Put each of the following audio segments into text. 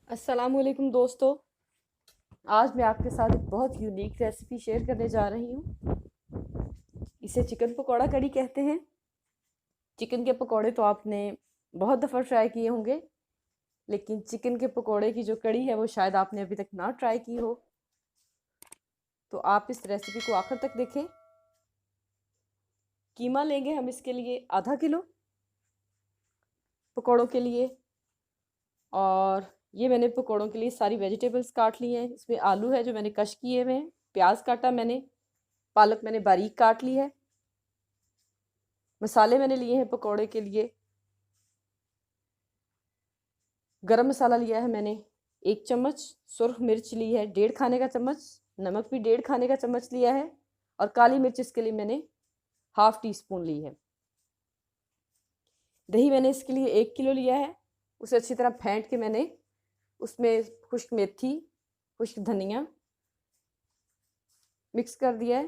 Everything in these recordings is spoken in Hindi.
अस्सलामुअलैकुम दोस्तों। आज मैं आपके साथ एक बहुत यूनिक रेसिपी शेयर करने जा रही हूँ। इसे चिकन पकौड़ा कड़ी कहते हैं। चिकन के पकौड़े तो आपने बहुत दफ़ा ट्राई किए होंगे, लेकिन चिकन के पकौड़े की जो कड़ी है वो शायद आपने अभी तक ना ट्राई की हो। तो आप इस रेसिपी को आखिर तक देखें। कीमा लेंगे हम इसके लिए आधा किलो पकौड़ों के लिए। और ये मैंने पकौड़ों के लिए सारी वेजिटेबल्स काट ली हैं। इसमें आलू है जो मैंने कश किए हुए हैं, प्याज काटा मैंने, पालक मैंने बारीक काट ली है। मसाले मैंने लिए हैं पकौड़े के लिए। गरम मसाला लिया है मैंने 1 चम्मच, सुरख मिर्च ली है 1.5 खाने का चम्मच, नमक भी 1.5 खाने का चम्मच लिया है, और काली मिर्च इसके लिए मैंने ½ टीस्पून ली है। दही मैंने इसके लिए 1 किलो लिया है। उसे अच्छी तरह फेंट के मैंने उसमें खुश्क मेथी, खुश्क धनिया मिक्स कर दिया है।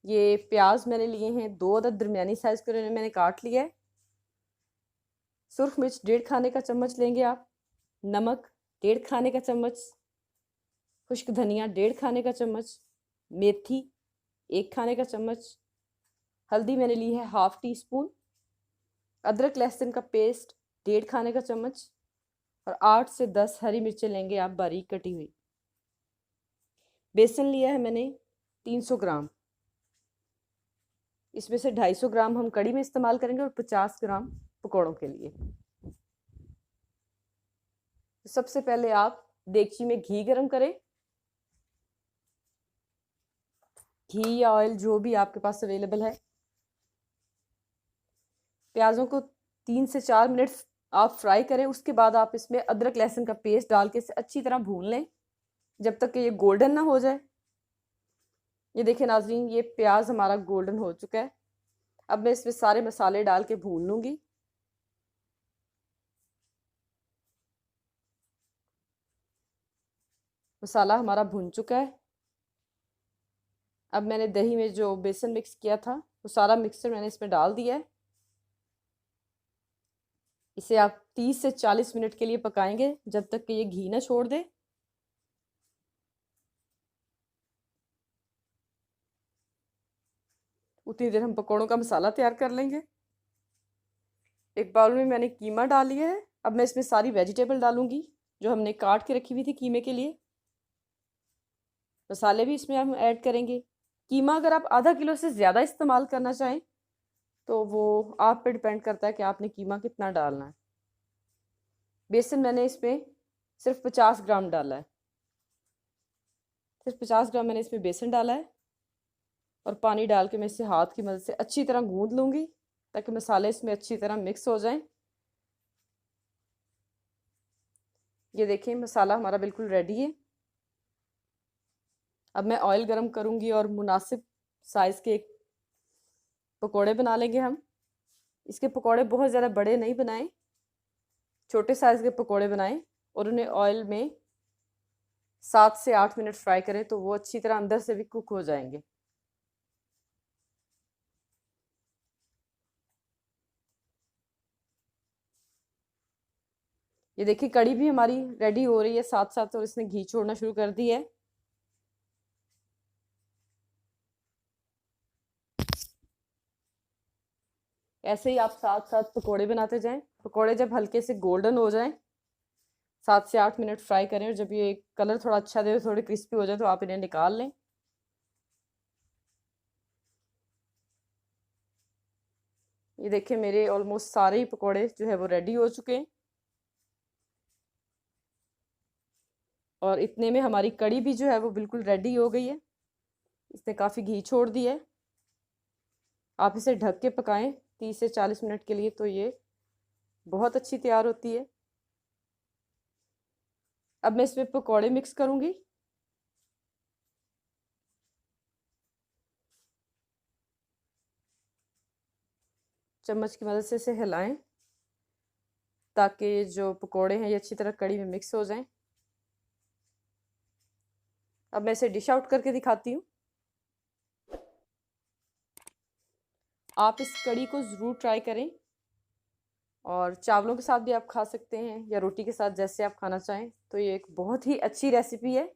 ये प्याज मैंने लिए हैं 2 अदद दरमियानी साइज़ के, मैंने काट लिया है। सुरख मिर्च 1.5 खाने का चम्मच लेंगे आप, नमक 1.5 खाने का चम्मच, खुश्क धनिया 1.5 खाने का चम्मच, मेथी 1 खाने का चम्मच, हल्दी मैंने ली है ½ टीस्पून, अदरक लहसुन का पेस्ट 1.5 खाने का चम्मच, और 8 से 10 हरी मिर्चें लेंगे आप बारीक कटी हुई। बेसन लिया है मैंने 300 ग्राम। इसमें से 250 ग्राम हम कड़ी में इस्तेमाल करेंगे और 50 ग्राम पकौड़ों के लिए। तो सबसे पहले आप देगची में घी गरम करें। घी या ऑयल जो भी आपके पास अवेलेबल है। प्याज़ों को 3 से 4 मिनट आप फ्राई करें। उसके बाद आप इसमें अदरक लहसुन का पेस्ट डाल के इसे अच्छी तरह भून लें जब तक कि ये गोल्डन ना हो जाए। ये देखिए नाज़रीन, ये प्याज हमारा गोल्डन हो चुका है। अब मैं इसमें सारे मसाले डाल के भून लूँगी। मसाला हमारा भुन चुका है। अब मैंने दही में जो बेसन मिक्स किया था वो सारा मिक्सचर मैंने इसमें डाल दिया है। इसे आप 30 से 40 मिनट के लिए पकाएंगे जब तक कि ये घी ना छोड़ दे। उतनी देर हम पकौड़ों का मसाला तैयार कर लेंगे। एक बाउल में मैंने कीमा डाल लिया है। अब मैं इसमें सारी वेजिटेबल डालूंगी जो हमने काट के रखी हुई थी कीमे के लिए। मसाले भी इसमें हम ऐड करेंगे। कीमा अगर आप आधा किलो से ज़्यादा इस्तेमाल करना चाहें तो वो आप पे डिपेंड करता है कि आपने कीमा कितना डालना है। बेसन मैंने इसमें सिर्फ 50 ग्राम डाला है। सिर्फ 50 ग्राम मैंने इसमें बेसन डाला है, और पानी डाल के मैं इसे हाथ की मदद से अच्छी तरह गूंद लूँगी ताकि मसाले इसमें अच्छी तरह मिक्स हो जाएं। ये देखिए मसाला हमारा बिल्कुल रेडी है। अब मैं ऑयल गरम करूँगी और मुनासिब साइज़ के एक पकोड़े बना लेंगे हम। इसके पकोड़े बहुत ज़्यादा बड़े नहीं बनाएं, छोटे साइज़ के पकोड़े बनाएं और उन्हें ऑयल में 7 से 8 मिनट फ्राई करें तो वो अच्छी तरह अंदर से भी कुक हो जाएंगे। ये देखिए कड़ी भी हमारी रेडी हो रही है साथ साथ, और इसने घी छोड़ना शुरू कर दी है। ऐसे ही आप साथ साथ पकोड़े बनाते जाएं। पकोड़े जब हल्के से गोल्डन हो जाएं, 7 से 8 मिनट फ्राई करें, और जब ये कलर थोड़ा अच्छा दे, थोड़े क्रिस्पी हो जाए, तो आप इन्हें निकाल लें। ये देखिए मेरे ऑलमोस्ट सारे ही पकोड़े जो है वो रेडी हो चुके हैं, और इतने में हमारी कड़ी भी जो है वो बिल्कुल रेडी हो गई है। इसने काफ़ी घी छोड़ दिया है। आप इसे ढक के पकाएं 30 से 40 मिनट के लिए, तो ये बहुत अच्छी तैयार होती है। अब मैं इसमें पकौड़े मिक्स करूँगी। चम्मच की मदद से इसे हिलाएं ताकि जो पकोड़े हैं ये अच्छी तरह कड़ी में मिक्स हो जाएं। अब मैं इसे डिश आउट करके दिखाती हूँ। आप इस कड़ी को ज़रूर ट्राई करें और चावलों के साथ भी आप खा सकते हैं या रोटी के साथ, जैसे आप खाना चाहें। तो ये एक बहुत ही अच्छी रेसिपी है।